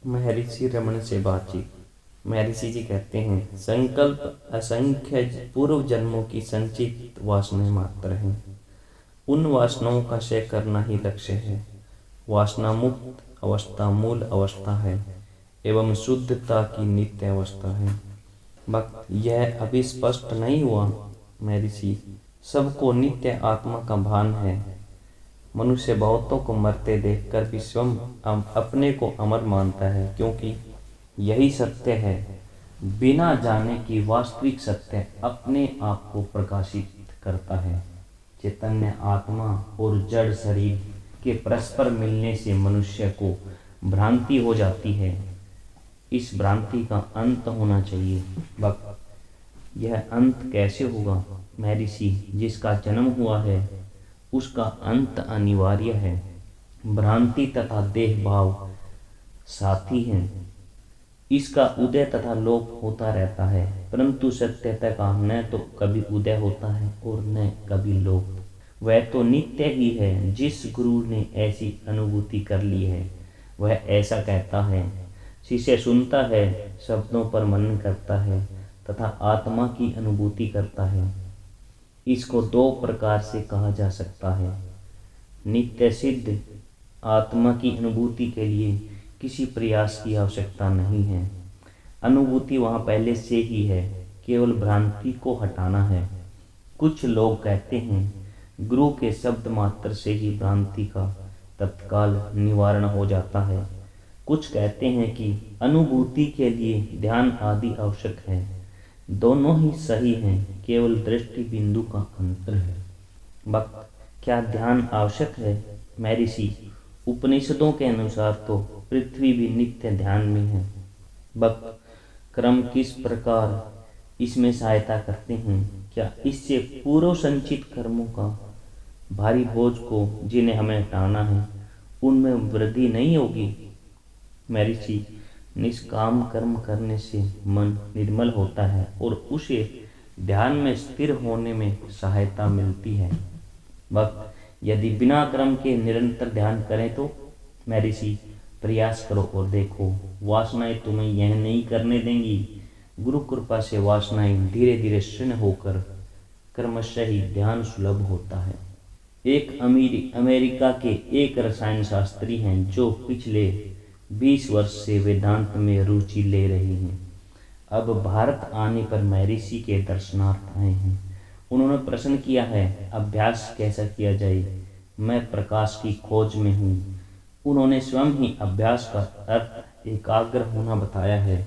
महर्षि रमन से बातचीत। महर्षि जी कहते हैं, संकल्प असंख्य पूर्व जन्मों की संचित वासनाएं मात्र हैं। उन वासनाओं का क्षय करना ही लक्ष्य है। वासना मुक्त अवस्था मूल अवस्था है एवं शुद्धता की नित्य अवस्था है। भक्त, यह अभी स्पष्ट नहीं हुआ महर्षि? सबको नित्य आत्मा का भान है। मनुष्य बहुतों को मरते देखकर भी स्वयं अपने को अमर मानता है, क्योंकि यही सत्य है। बिना जाने कि वास्तविक सत्य अपने आप को प्रकाशित करता है। चैतन्य आत्मा और जड़ शरीर के परस्पर मिलने से मनुष्य को भ्रांति हो जाती है। इस भ्रांति का अंत होना चाहिए। भक्त, यह अंत कैसे होगा महर्षि? जिसका जन्म हुआ है उसका अंत अनिवार्य है। भ्रांति तथा देह भाव साथी हैं। इसका उदय तथा लोप होता रहता है, परंतु सत्यता का न तो कभी उदय होता है और न कभी लोप। वह तो नित्य ही है। जिस गुरु ने ऐसी अनुभूति कर ली है वह ऐसा कहता है। शिष्य सुनता है, शब्दों पर मनन करता है तथा आत्मा की अनुभूति करता है। इसको दो प्रकार से कहा जा सकता है। नित्य सिद्ध आत्मा की अनुभूति के लिए किसी प्रयास की आवश्यकता नहीं है। अनुभूति वहाँ पहले से ही है, केवल भ्रांति को हटाना है। कुछ लोग कहते हैं गुरु के शब्द मात्र से ही भ्रांति का तत्काल निवारण हो जाता है। कुछ कहते हैं कि अनुभूति के लिए ध्यान आदि आवश्यक है। दोनों ही सही हैं, केवल दृष्टि बिंदु का अंतर है। भक्त, क्या ध्यान आवश्यक है महर्षि? उपनिषदों के अनुसार तो पृथ्वी भी नित्य ध्यान में है। भक्त, क्रम किस प्रकार इसमें सहायता करते हैं? क्या इससे पूर्व संचित कर्मों का भारी बोझ को जिन्हें हमें हटाना है उनमें वृद्धि नहीं होगी? महर्षि, निष्काम कर्म करने से मन निर्मल होता है और उसे ध्यान में स्थिर होने में सहायता मिलती है। भक्त, यदि बिना कर्म के निरंतर ध्यान करें तो? महर्षि, प्रयास करो और देखो, वासनाएं तुम्हें यह नहीं करने देंगी। गुरु कृपा से वासनाएं धीरे धीरे क्षीण होकर क्रमशः ही ध्यान सुलभ होता है। एक अमेरिका के एक रसायन शास्त्री हैं जो पिछले 20 वर्ष से वेदांत में रुचि ले रहे हैं। अब भारत आने पर महर्षि के दर्शनार्थ आए हैं। उन्होंने प्रश्न किया है, अभ्यास कैसा किया जाए? मैं प्रकाश की खोज में हूँ। उन्होंने स्वयं ही अभ्यास का अर्थ एकाग्र होना बताया है,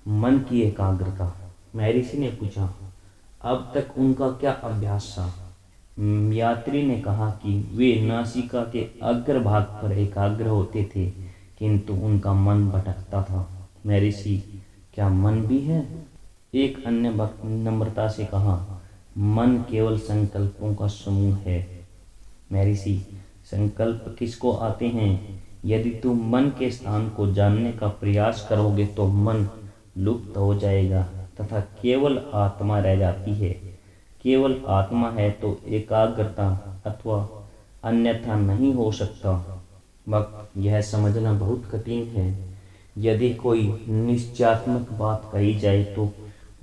मन की एकाग्रता। महर्षि ने पूछा, अब तक उनका क्या अभ्यास था? यात्री ने कहा कि वे नासिका के अग्र भाग पर एकाग्र होते थे, किंतु उनका मन भटकता था। महर्षि, क्या मन भी है? एक अन्य भक्त नम्रता से कहा, मन केवल संकल्पों का समूह है। महर्षि, संकल्प किसको आते हैं? यदि तुम मन के स्थान को जानने का प्रयास करोगे तो मन लुप्त हो जाएगा तथा केवल आत्मा रह जाती है। केवल आत्मा है तो एकाग्रता अथवा अन्यथा नहीं हो सकता। भक्त, यह समझना बहुत कठिन है। यदि कोई निश्चयात्मक बात कही जाए तो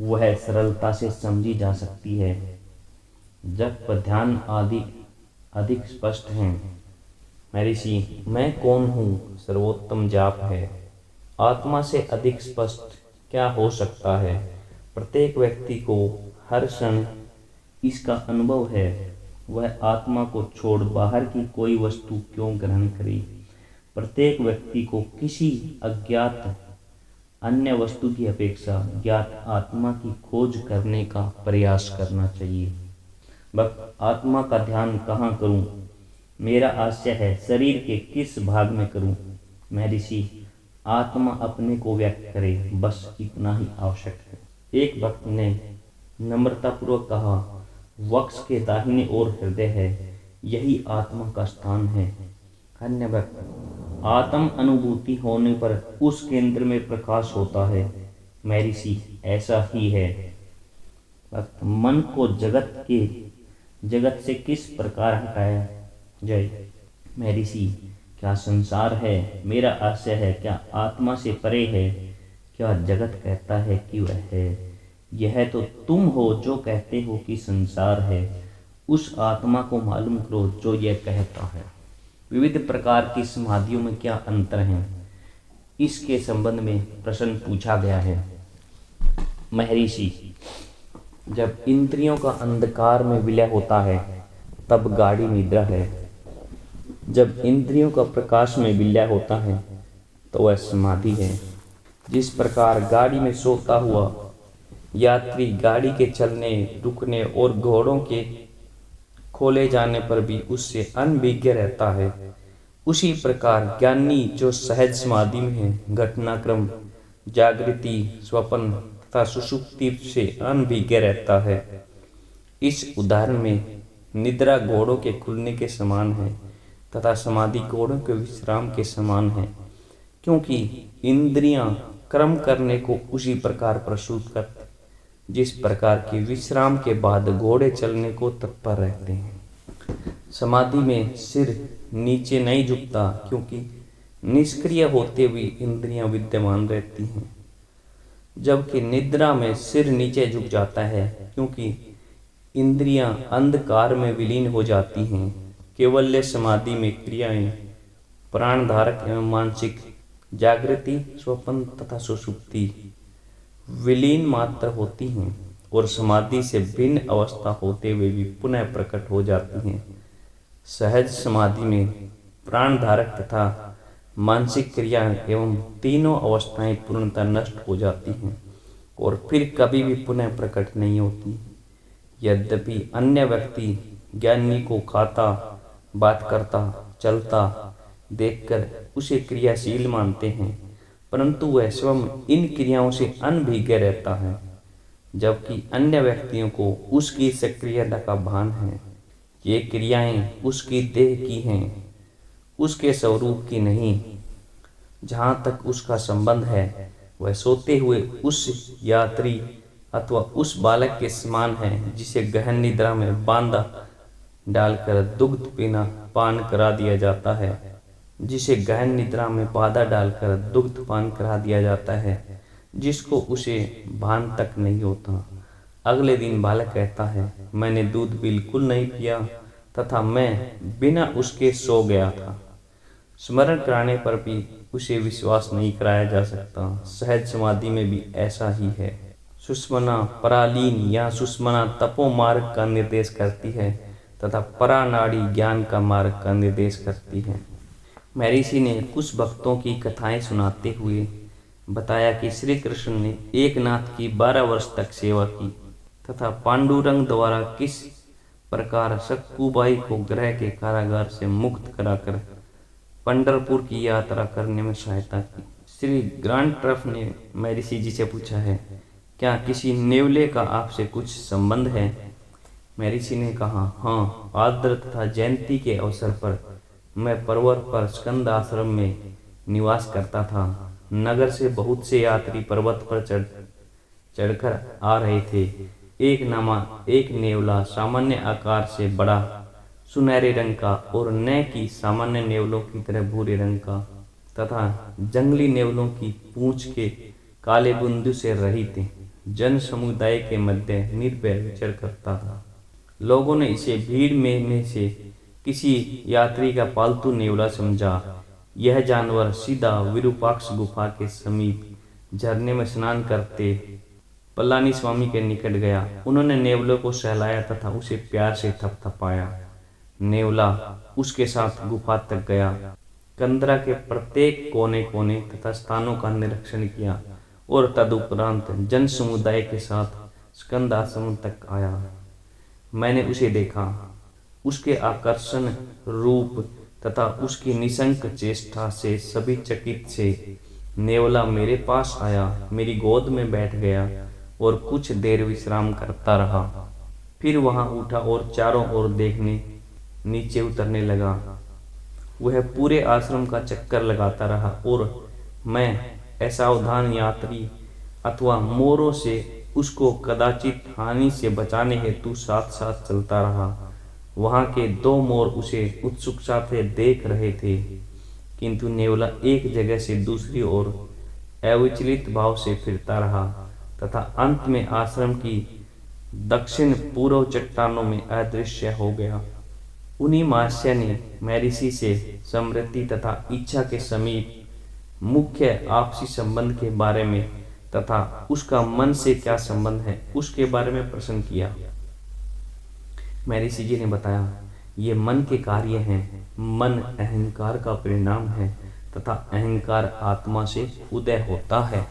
वह सरलता से समझी जा सकती है। जप ध्यान आदि अधिक स्पष्ट हैं। महर्षि, मैं कौन हूँ सर्वोत्तम जाप है। आत्मा से अधिक स्पष्ट क्या हो सकता है? प्रत्येक व्यक्ति को हर क्षण इसका अनुभव है। वह आत्मा को छोड़ बाहर की कोई वस्तु क्यों ग्रहण करे? प्रत्येक व्यक्ति को किसी अज्ञात अन्य वस्तु की अपेक्षा ज्ञात आत्मा की खोज करने का प्रयास करना चाहिए। भक्त, आत्मा का ध्यान कहाँ करूं? मेरा आशय है शरीर के किस भाग में करूं? महर्षि, आत्मा अपने को व्यक्त करे, बस इतना ही आवश्यक है। एक भक्त ने नम्रतापूर्वक कहा, वक्ष के दाहिने ओर हृदय है, यही आत्मा का स्थान है। अन्य भक्त, आत्म अनुभूति होने पर उस केंद्र में प्रकाश होता है। महर्षि, ऐसा ही है। भक्त, मन को जगत से किस प्रकार हटाया जाए? महर्षि, क्या संसार है? मेरा आशय है, क्या आत्मा से परे है? क्या जगत कहता है कि वह है? यह तो तुम हो जो कहते हो कि संसार है। उस आत्मा को मालूम करो जो यह कहता है। विविध प्रकार की समाधियों में क्या अंतर है, इसके संबंध में प्रश्न पूछा गया है। महर्षि, जब इंद्रियों का अंधकार में विलय होता है तब गाढ़ी निद्रा है। जब इंद्रियों का प्रकाश में विलय होता है तो वह समाधि है। जिस प्रकार गाड़ी में सोता हुआ यात्री गाड़ी के चलने, रुकने और घोड़ों के खोले जाने पर भी उससे अनभिज्ञ रहता है, उसी प्रकार ज्ञानी जो सहज समाधि में है, घटनाक्रम, जागृति, स्वप्न तथा सुषुप्ति से अनभिज्ञ रहता है। इस उदाहरण में निद्रा घोड़ों के खुलने के समान है तथा समाधि घोड़ों के विश्राम के समान है, क्योंकि इंद्रियां कर्म करने को उसी प्रकार प्रस्तुत करती जिस प्रकार के विश्राम के बाद घोड़े चलने को तत्पर रहते हैं। समाधि में सिर नीचे नहीं झुकता, क्योंकि निष्क्रिय होते हुए इंद्रियां विद्यमान रहती हैं, जबकि निद्रा में सिर नीचे झुक जाता है, क्योंकि इंद्रियां अंधकार में विलीन हो जाती हैं। केवल्य समाधि में क्रियाएं प्राणधारक एवं मानसिक, जागृति, स्वप्न तथा सुषुप्ति विलीन मात्र होती हैं और समाधि से भिन्न अवस्था होते हुए भी पुनः प्रकट हो जाती हैं। सहज समाधि में प्राणधारक तथा मानसिक क्रिया एवं तीनों अवस्थाएं पूर्णतः नष्ट हो जाती हैं और फिर कभी भी पुनः प्रकट नहीं होती। यद्यपि अन्य व्यक्ति ज्ञानी को खाता, बात करता, चलता देखकर उसे क्रियाशील मानते हैं, परंतु वह स्वयं इन क्रियाओं से अनभिज्ञ रहता है, जबकि अन्य व्यक्तियों को उसकी सक्रियता का भान है। ये क्रियाएं उसकी देह की हैं, उसके स्वरूप की नहीं। जहाँ तक उसका संबंध है, वह सोते हुए उस यात्री अथवा उस बालक के समान है जिसे गहन निद्रा में बांधा डालकर दुग्ध पीना पान करा दिया जाता है, जिसे गहन निद्रा में बाधा डालकर दुग्ध पान करा दिया जाता है, जिसको उसे भान तक नहीं होता। अगले दिन बालक कहता है, मैंने दूध बिल्कुल नहीं पिया तथा मैं बिना उसके सो गया था। स्मरण कराने पर भी उसे विश्वास नहीं कराया जा सकता। सहज समाधि में भी ऐसा ही है। सुषुम्ना परालीन या सुषुम्ना तपो मार्ग का निर्देश करती है तथा परानाड़ी ज्ञान का मार्ग का निर्देश करती है। महर्षि ने कुछ भक्तों की कथाएं सुनाते हुए बताया कि श्री कृष्ण ने एक नाथ की 12 वर्ष तक सेवा की तथा पांडुरंग द्वारा किस प्रकार सक्कुबाई को ग्रह के कारागार से मुक्त कराकर पंढरपुर की यात्रा करने में सहायता की। श्री ग्रांड ट्रफ ने महर्षि जी से पूछा है, क्या किसी नेवले का आपसे कुछ संबंध है? महर्षि ने कहा, हाँ, आर्द्र तथा जयंती के अवसर पर मैं पर्वत पर स्कंद आश्रम में निवास करता था। नगर से बहुत से यात्री पर्वत पर चढ़कर आ रहे थे। एक नेवला सामान्य आकार से बड़ा सुनहरे रंग का और न कि सामान्य नेवलों की तरह भूरे रंग का तथा जंगली नेवलों की पूंछ के काले बिंदु से रहित जन समुदाय के मध्य निर्भय विचर करता था। लोगों ने इसे भीड़ में से किसी यात्री का पालतू नेवला समझा। यह जानवर सीधा विरूपाक्ष गुफा के समीप झरने में स्नान करते पलानी स्वामी के निकट गया। उन्होंने नेवले को सहलाया तथा उसे प्यार से थपथपाया। नेवला उसके साथ गुफा तक गया, कंदरा के प्रत्येक कोने कोने तथा स्थानों का निरीक्षण किया और तदुपरांत जन समुदाय के साथ स्कंद आश्रम तक आया। मैंने उसे देखा। उसके आकर्षण रूप तथा उसकी निशंक चेष्टा से सभी चकित से नेवला मेरे पास आया, मेरी गोद में बैठ गया और कुछ देर विश्राम करता रहा। फिर वहां उठा और चारों ओर देखने नीचे उतरने लगा। वह पूरे आश्रम का चक्कर लगाता रहा और मैं असावधान यात्री अथवा मोरों से उसको कदाचित हानि से बचाने हेतु साथ साथ चलता रहा। वहां के 2 मोर उसे उत्सुकता से देख रहे थे। किंतु नेवला एक जगह से दूसरी ओर अविचलित भाव से फिरता रहा तथा अंत में आश्रम की दक्षिण पूर्व चट्टानों में अदृश्य हो गया। उन्हीं महर्षि ने महर्षि से समृद्धि तथा इच्छा के समीप मुख्य आपसी संबंध के बारे में तथा उसका मन से क्या संबंध है उसके बारे में प्रश्न किया। महर्षि जी ने बताया, ये मन के कार्य हैं। मन अहंकार का परिणाम है तथा अहंकार आत्मा से उदय होता है।